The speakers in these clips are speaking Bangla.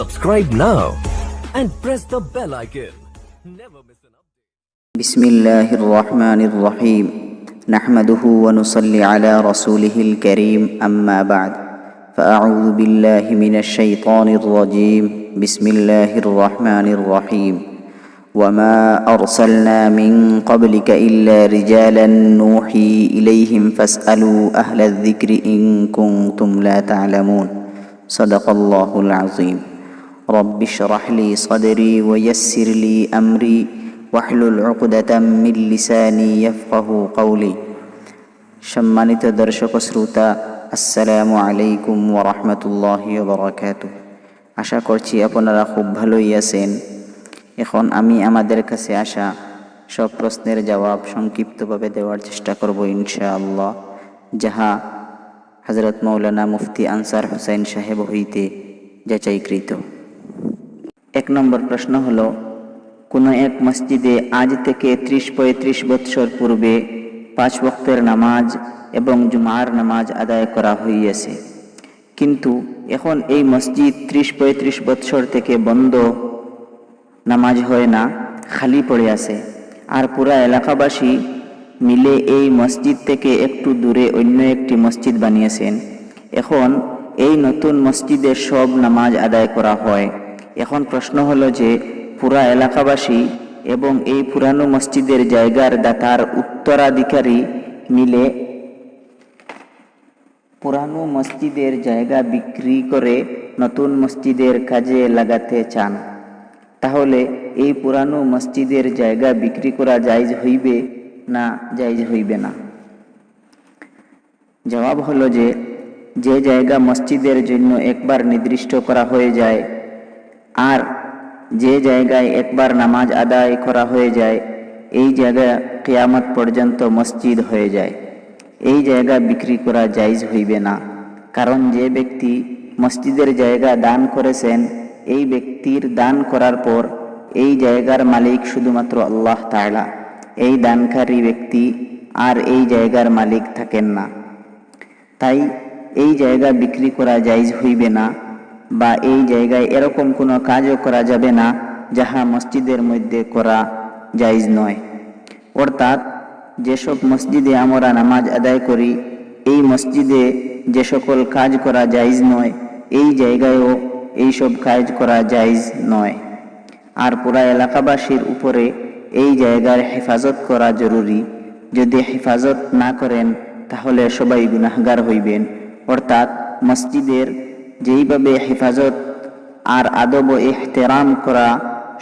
Subscribe now and press the bell icon. Never miss an update. بسم الله الرحمن الرحيم نحمده ونصلي على رسوله الكريم أما بعد فأعوذ بالله من الشيطان الرجيم بسم الله الرحمن الرحيم وما أرسلنا من قبلك إلا رجالا نوحي إليهم فاسألوا أهل الذكر إن كنتم لا تعلمون صدق الله العظيم رب اشرح لي صدري ويسر لي أمري ওয়াহলুল উকদাতাম মিন লিসানি ইয়াফকাহু কওলি। সম্মানিত দর্শক ও শ্রোতা, আসসালামু আলাইকুম ওয়া রাহমাতুল্লাহি ওয়া বারাকাতুহু। আশা করছি আপনারা খুব ভালোই আছেন। এখন আমি আমাদের কাছে আসা সব প্রশ্নের জবাব সংক্ষিপ্তভাবে দেওয়ার চেষ্টা করব ইনশাআল্লাহ, যাহা হযরত মাওলানা মুফতি আনসার হুসাইন সাহেব হইতে যাচাইকৃত। 1 নম্বর প্রশ্ন হলো, কোনো এক মসজিদে আজ থেকে 30-35 বৎসর পূর্বে 5 ওয়াক্তের নামাজ এবং জুমার নামাজ আদায় করা হইয়াছে, কিন্তু এখন এই মসজিদ 30-35 বৎসর থেকে বন্ধ, নামাজ হয় না, খালি পড়ে আছে। আর পুরা এলাকাবাসী মিলে এই মসজিদ থেকে একটু দূরে অন্য একটি মসজিদ বানিয়েছেন। এখন এই নতুন মসজিদে সব নামাজ আদায় করা হয়। এখন প্রশ্ন হলো যে, পুরা এলাকাবাসী এবং এই পুরানো মসজিদের জায়গার দাতার উত্তরাধিকারী মিলে পুরানো মসজিদের জায়গা বিক্রি করে নতুন মসজিদের কাজে লাগাতে চান, তাহলে এই পুরানো মসজিদের জায়গা বিক্রি করা জায়েজ হইবে না জায়েজ হইবে না? জবাব হলো যে, যে জায়গা মসজিদের জন্য একবার নির্দিষ্ট করা হয়ে যায় আর যে জায়গায় একবার নামাজ আদায় করা হয়ে যায়, এই জায়গা কিয়ামত পর্যন্ত মসজিদ হয়ে যায়। এই জায়গা বিক্রি করা জায়েজ হইবে না, কারণ যে ব্যক্তি মসজিদের জায়গা দান করেছেন, এই ব্যক্তির দান করার পর এই জায়গার মালিক শুধুমাত্র আল্লাহ তাআলা। এই দানকারী ব্যক্তি আর এই জায়গার মালিক থাকেন না। তাই এই জায়গা বিক্রি করা জায়েজ হইবে না, বা এই জায়গায় এরকম কোনো কাজও করা যাবে না যাহা মসজিদের মধ্যে করা জায়েজ নয়। অর্থাৎ যেসব মসজিদে আমরা নামাজ আদায় করি, এই মসজিদে যে সকল কাজ করা জায়েজ নয়, এই জায়গায়ও এইসব কাজ করা জায়েজ নয়। আর পুরা এলাকাবাসীর উপরে এই জায়গার হেফাজত করা জরুরি। যদি হেফাজত না করেন তাহলে সবাই গুনাহগার হইবেন। অর্থাৎ মসজিদের যেইভাবে হেফাজত আর আদব ও ইহতেরাম করা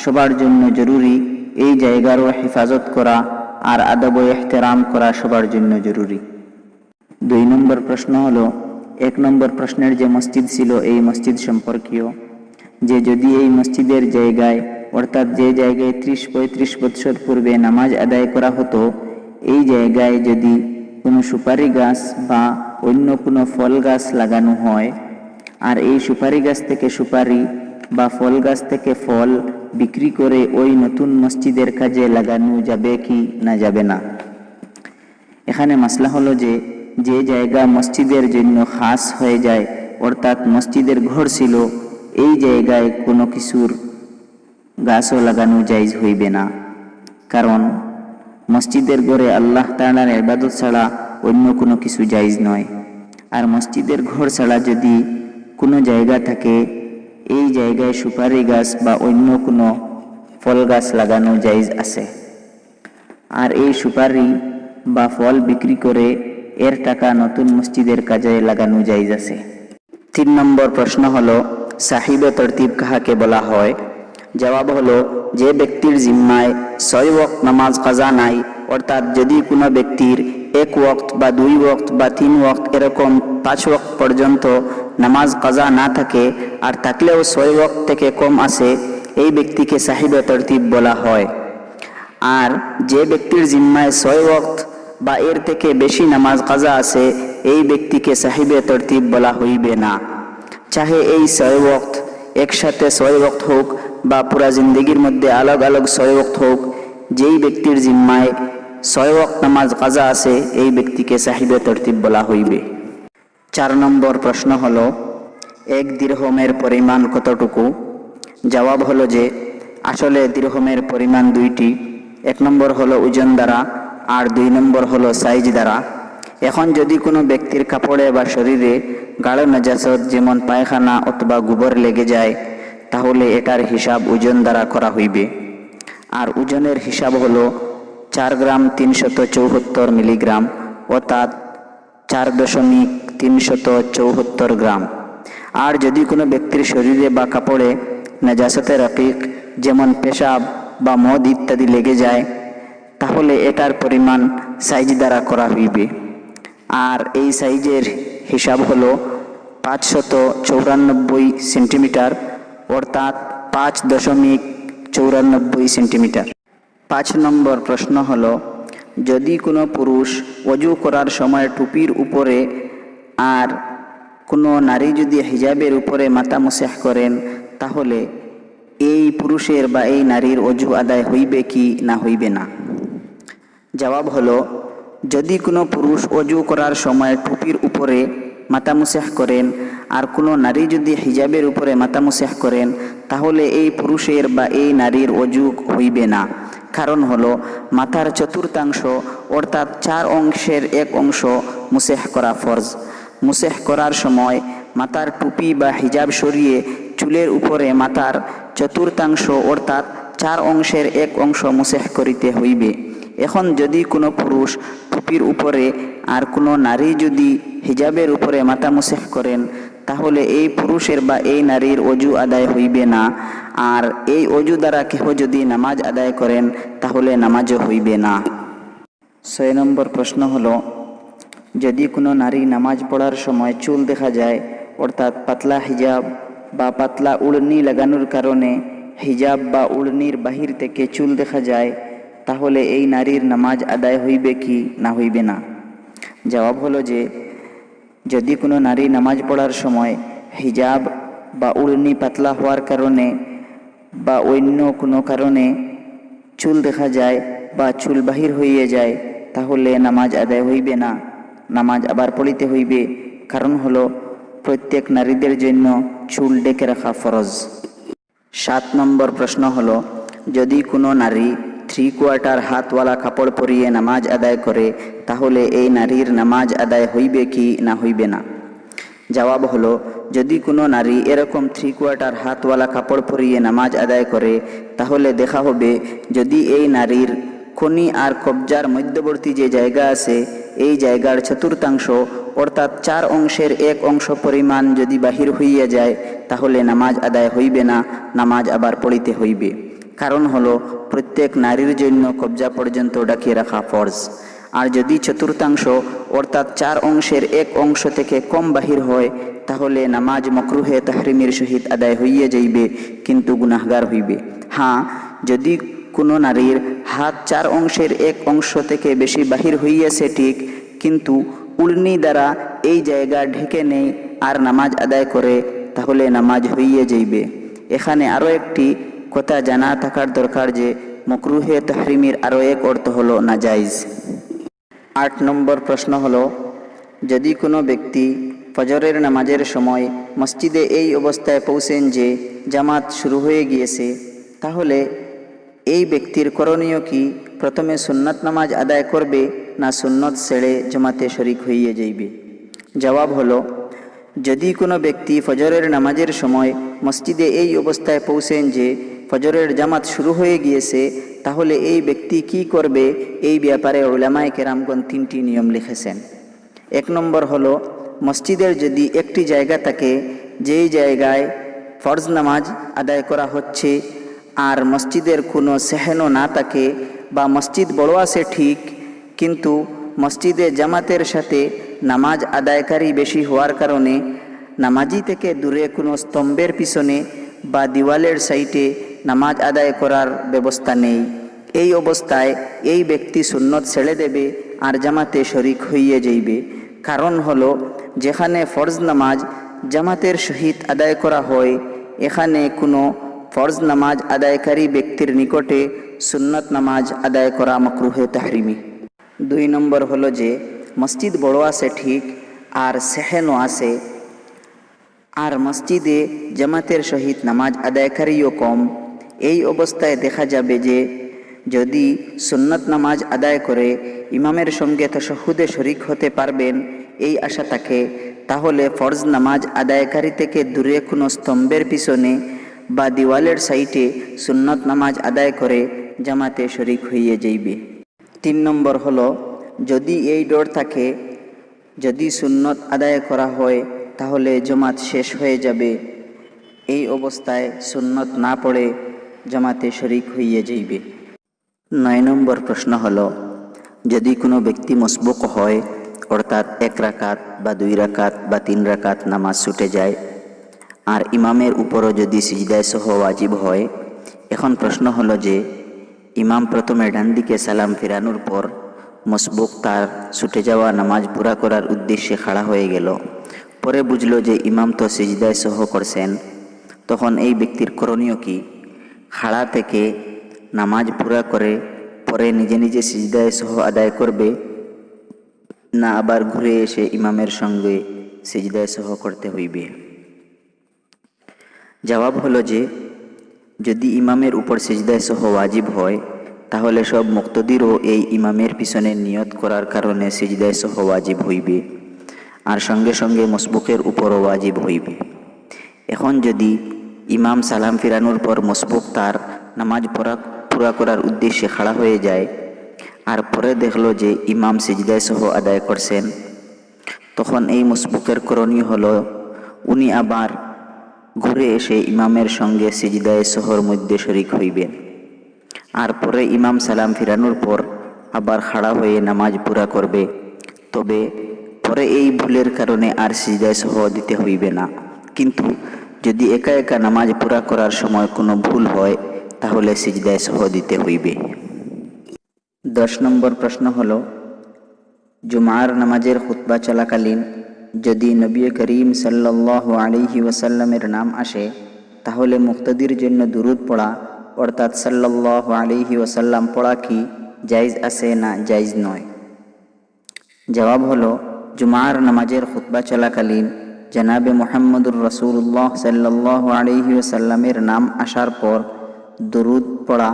সবার জন্য জরুরি, এই জায়গারও হেফাজত করা আর আদব ও ইহতেরাম করা সবার জন্য জরুরি। 2 নম্বর প্রশ্ন হলো, 1 নম্বর প্রশ্নের যে মসজিদ ছিল এই মসজিদ সম্পর্কীয়, যে যদি এই মসজিদের জায়গায়, অর্থাৎ যে জায়গায় 30-35 বৎসর পূর্বে নামাজ আদায় করা হতো, এই জায়গায় যদি কোনো সুপারি গাছ বা অন্য কোনো ফল গাছ লাগানো হয়, আর এই সুপারি গাছ থেকে সুপারি বা ফল গাছ থেকে ফল বিক্রি করে ওই নতুন মসজিদের কাজে লাগানো যাবে কি না যাবে না? এখানে মাসলা হলো যে, যে জায়গা মসজিদের জন্য খাস হয়ে যায়, অর্থাৎ মসজিদের ঘর ছিল, এই জায়গায় কোনো কিছুর গাছও লাগানো জায়েজ হইবে না, কারণ মসজিদের ঘরে আল্লাহ তাআলার ইবাদত ছাড়া অন্য কোনো কিছু জায়েজ নয়। আর মসজিদের ঘর ছাড়া যদি কোনো জায়গা থাকে, এই জায়গায় সুপারি গাছ বা অন্য কোনো ফল গাছ লাগানো জায়েজ আছে। আর এই সুপারি বা ফল বিক্রি করে এর টাকা নতুন মসজিদের কাজে লাগানো জায়েজ আছে। 3 নম্বর প্রশ্ন হলো, সাহিবে তরতিব কাহাকে বলা হয়? জবাব হলো, যে ব্যক্তির জিম্মায় 6 ওয়াক্ত নামাজ কাজা নাই, অর্থাৎ যদি কোনো ব্যক্তির 1 ওয়াক্ত বা 2 ওয়াক্ত বা 3 ওয়াক্ত এরকম 5 ওয়াক্ত পর্যন্ত নামাজ কাজা না থাকে, আর থাকলেও 6 ওয়াক্ত থেকে কম আছে, এই ব্যক্তিকে সাহিবে তরতিব বলা হয়। আর যে ব্যক্তির জিম্মায় 6 ওয়াক্ত বা এর থেকে বেশি নামাজ কাজা আছে, এই ব্যক্তিকে সাহিবে তরতিব বলা হইবে না। চাহে এই 6 ওয়াক্ত একসাথে 6 ওয়াক্ত হোক বা পুরা জিন্দগির মধ্যে আলাগ আলাগ 6 ওয়াক্ত হোক, যেই ব্যক্তির জিম্মায় 6 ওয়াক্ত নামাজ কাজা আছে, এই ব্যক্তিকে সাহিবে তরতিব বলা হইবে। 4 নম্বর প্রশ্ন হলো, এক দিরহমের পরিমাণ কতটুকু? জবাব হলো যে আসলে দিরহমের পরিমাণ দুইটি, এক নম্বর হলো ওজন দ্বারা আর 2 নম্বর হলো সাইজ দ্বারা। এখন যদি কোনো ব্যক্তির কাপড়ে বা শরীরে গাঢ় নাজাসত যেমন পায়খানা অথবা গোবর লেগে যায়, তাহলে এটার হিসাব ওজন দ্বারা করা হইবে। আর ওজনের হিসাব হলো 4 গ্রাম 374 মিলিগ্রাম, অর্থাৎ 4.374 গ্রাম। আর যদি কোনো ব্যক্তির শরীরে বা কাপড়ে নাজাসতে রাকিক যেমন পেশাব বা মদ ইত্যাদি লেগে যায়, তাহলে এটার পরিমাণ সাইজ দ্বারা করা হইবে। আর এই সাইজের হিসাব হলো 594 সেন্টিমিটার, অর্থাৎ 5.94 সেন্টিমিটার। 5 নম্বর প্রশ্ন হলো, যদি কোনো পুরুষ ওযু করার সময় টুপির উপরে আর কোনো নারী যদি হিজাবের উপরে মাথা মুসাহ করেন, তাহলে এই পুরুষের বা এই নারীর ওযু আদায় হইবে কি না হইবে না? জবাব হলো, যদি কোনো পুরুষ ওযু করার সময় টুপির উপরে মাথা মুসাহ করেন আর কোনো নারী যদি হিজাবের উপরে মাথা মুসাহ করেন, তাহলে এই পুরুষের বা এই নারীর ওযু হইবে না। কারণ হলো মাথার চতুর্থাংশ অর্থাৎ 4 অংশের 1 অংশ মুসাহ করা ফরজ। মুসাহ করার সময় মাথার টুপি বা হিজাব সরিয়ে চুলের উপরে মাথার চতুর্থাংশ অর্থাৎ 4 অংশের 1 অংশ মুসাহ করিতে হইবে। এখন যদি কোনো পুরুষ টুপির উপরে আর কোনো নারী যদি হিজাবের উপরে মাথা মুসাহ করেন, তাহলে এই পুরুষের বা এই নারীর ওযু আদায় হইবে না। আর এই ওযু দ্বারা কেহ যদি নামাজ আদায় করেন, তাহলে নামাজও হইবে না। 6 নম্বর প্রশ্ন হলো, যদি কোনো নারী নামাজ পড়ার সময় চুল দেখা যায়, অর্থাৎ পাতলা হিজাব বা পাতলা উড়নি লাগানোর কারণে হিজাব বা উড়নির বাহির থেকে চুল দেখা যায়, তাহলে এই নারীর নামাজ আদায় হইবে কি না হইবে না? জবাব হলো যে যদি কোনো নারী নামাজ পড়ার সময় হিজাব বা উড়নি পাতলা হওয়ার কারণে বা অন্য কোনো কারণে চুল দেখা যায় বা চুল বাহির হইয়া যায়, তাহলে নামাজ আদায় হইবে না, নামাজ আবার পড়িতে হইবে। কারণ হলো প্রত্যেক নারীদের জন্য চুল ডেকে রাখা ফরজ। 7 নম্বর প্রশ্ন হলো, যদি কোনো নারী 3/4 হাতওয়ালা কাপড় পরিয়ে নামাজ আদায় করে, তাহলে এই নারীর নামাজ আদায় হইবে কি না হইবে না? জবাব হলো, যদি কোনো নারী এরকম 3/4 হাতওয়ালা কাপড় পরিয়ে নামাজ আদায় করে, তাহলে দেখা হবে যদি এই নারীর কনি আর কবজার মধ্যবর্তী যে জায়গা আছে, এই জায়গার চতুর্থাংশ অর্থাৎ 4 অংশের 1 অংশ পরিমাণ যদি বাহির হইয়া যায়, তাহলে নামাজ আদায় হইবে না, নামাজ আবার পড়িতে হইবে। কারণ হলো প্রত্যেক নারীর জন্য কবজা পর্যন্ত ঢাকিয়ে রাখা ফরজ। আর যদি চতুর্থাংশ অর্থাৎ 4 অংশের 1 অংশ থেকে কম বাহির হয়, তাহলে নামাজ মাকরুহে তাহরিমের সহিত আদায় হইয়া যাইবে, কিন্তু গুনাহগার হইবে। হ্যাঁ, যদি কোনো নারীর হাত 4 অংশের 1 অংশ থেকে বেশি বাহির হইয়াছে ঠিক, কিন্তু উড়নি দ্বারা এই জায়গা ঢেকে নেই আর নামাজ আদায় করে, তাহলে নামাজ হইয়া যাইবে। এখানে আরও একটি কথা জানা থাকার দরকার যে মাকরুহে তাহরিমের আরও এক অর্থ হলো নাজাইজ। 8 নম্বর প্রশ্ন হলো, যদি কোনো ব্যক্তি ফজরের নামাজের সময় মসজিদে এই অবস্থায় পৌঁছেন যে জামাত শুরু হয়ে গিয়েছে, তাহলে এই ব্যক্তির করণীয় কি? প্রথমে সুন্নত নামাজ আদায় করবে না সুন্নত ছেড়ে জামাতে শরিক হইয়া যাইবে? জবাব হলো, যদি কোনো ব্যক্তি ফজরের নামাজের সময় মসজিদে এই অবস্থায় পৌঁছেন যে ফজরের জামাত শুরু হয়ে গিয়েছে, তাহলে এই ব্যক্তি কি করবে? এই ব্যাপারে উলামায়ে কেরামগণ 3টি নিয়ম লিখেছেন। 1 নম্বর হলো, মসজিদের যদি একটি জায়গা থাকে যেই জায়গায় ফরজ নামাজ আদায় করা হচ্ছে আর মসজিদের কোনো সেহেনও না থাকে, বা মসজিদ বড় আছে ঠিক, কিন্তু মসজিদে জামাতের সাথে নামাজ আদায়কারী বেশি হওয়ার কারণে নামাজি থেকে দূরে কোনো স্তম্ভের পিছনে বা দিওয়ালের সাইডে নামাজ আদায় করার ব্যবস্থা নেই, এই অবস্থায় এই ব্যক্তি সুন্নত ছেড়ে দেবে আর জামাতে শরিক হইয়া যাইবে। কারণ হলো যেখানে ফরজ নামাজ জামাতের সহিত আদায় করা হয়, এখানে কোনো ফরজ নামাজ আদায়কারী ব্যক্তির নিকটে সুন্নত নামাজ আদায় করা মাকরুহে তাহরিমি। 2 নম্বর হলো যে মসজিদ বড় আছে ঠিক আর সেহেনও আছে, আর মসজিদে জামাতের সহিত নামাজ আদায়কারীও কম। এই অবস্থায় দেখা যাবে যে যদি সুন্নত নামাজ আদায় করে ইমামের সঙ্গে তাশাহুদে শরিক হতে পারবেন এই আশা থাকে, তাহলে ফরজ নামাজ আদায়কারী থেকে দূরে কোনো স্তম্ভের পিছনে বা দিওয়ালের সাইটে সুন্নত নামাজ আদায় করে জামাতে শরিক হইয়ে যাইবে। 3 নম্বর হলো, যদি এই ডর থাকে যদি সুন্নত আদায় করা হয় তাহলে জামাত শেষ হয়ে যাবে, এই অবস্থায় সুন্নত না পড়ে জামাতে শরিক হইয়ে যাইবে। 9 নম্বর প্রশ্ন হলো, যদি কোনো ব্যক্তি মসবুক হয় অর্থাৎ 1 রাকাত বা 2 রাকাত বা 3 রাকাত নামাজ ছুটে যায় আর ইমামের উপরও যদি সিজদায় সহ ওয়াজিব হয়, এখন প্রশ্ন হলো যে ইমাম প্রথমে ডান দিকে সালাম ফিরানোর পর মসবুক তার ছুটে যাওয়া নামাজ পুরা করার উদ্দেশ্যে খাড়া হয়ে গেল, পরে বুঝলো যে ইমাম তো সিজদায় সহ করছেন, তখন এই ব্যক্তির করণীয় কি? খাড়া থেকে নামাজ পুরা করে পরে নিজে নিজে সিজদায় সহ আদায় করবে, না আবার ঘুরে এসে ইমামের সঙ্গে সিজদায় সহ করতে হইবে? জবাব হলো যে যদি ইমামের উপর সিজদায় সহ ওয়াজিব হয় তাহলে সব মুক্তদিরও এই ইমামের পিছনে নিয়ত করার কারণে সিজদায় সহ ওয়াজিব হইবে আর সঙ্গে সঙ্গে মসবুকের উপরও ওয়াজিব হইবে। এখন যদি ইমাম সালাম ফিরানোর পর মসবুক তার নামাজ পুরা করার উদ্দেশ্যে খাড়া হয়ে যায় আর পরে দেখলো যে ইমাম সিজদায় সহ আদায় করছেন, তখন এই মসবুকের করণীয় হলো উনি আবার ঘুরে এসে ইমামের সঙ্গে সিজদায় সহর মধ্যে শরিক হইবেন আর পরে ইমাম সালাম ফিরানোর পর আবার খাড়া হয়ে নামাজ পুরা করবে। তবে পরে এই ভুলের কারণে আর সিজদায় সহ দিতে হইবে না, কিন্তু যদি একা একা নামাজ পুরা করার সময় কোনো ভুল হয় তাহলে সিজদায় সহ দিতে হইবে। 10 নম্বর প্রশ্ন হলো, জুমার নামাজের খুতবা চলাকালীন যদি নবী করিম সাল্লাল্লাহু আলাইহি ওয়াসাল্লামের নাম আসে তাহলে মুক্তাদির জন্য দুরুদ পড়া অর্থাৎ সাল্লাল্লাহু আলাইহি ওয়াসাল্লাম পড়া কি জায়েজ আছে না জায়েজ নয়? জবাব হলো, জুমার নামাজের খুতবা চলাকালীন জনাবে মুহাম্মদুর রাসূলুল্লাহ সাল্লাল্লাহু আলাইহি ওয়াসাল্লামের নাম আসার পর দুরুদ পড়া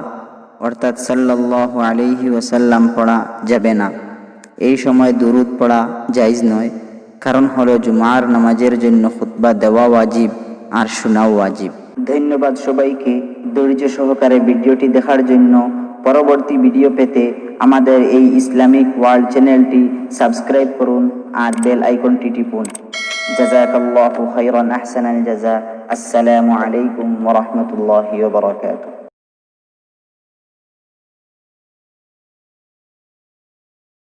অর্থাৎ সাল্লাল্লাহু আলাইহি ওয়াসাল্লাম পড়া যাবে না। এই সময় দুরুদ পড়া জায়েজ নয়, কারণ হলো জুমার নামাজের জন্য খুতবা দেওয়া ওয়াজিব আর শোনাও ওয়াজিব। ধন্যবাদ সবাইকে ধৈর্য সহকারে ভিডিওটি দেখার জন্য। পরবর্তী ভিডিও পেতে আমাদের এই ইসলামিক ওয়ার্ল্ড চ্যানেলটি সাবস্ক্রাইব করুন আর বেল আইকনটি টিপুন। জাযাকাল্লাহু খাইরান আহসানাল জাযা। আসসালামু আলাইকুম ওয়া রাহমাতুল্লাহি ওয়া বারাকাতুহু।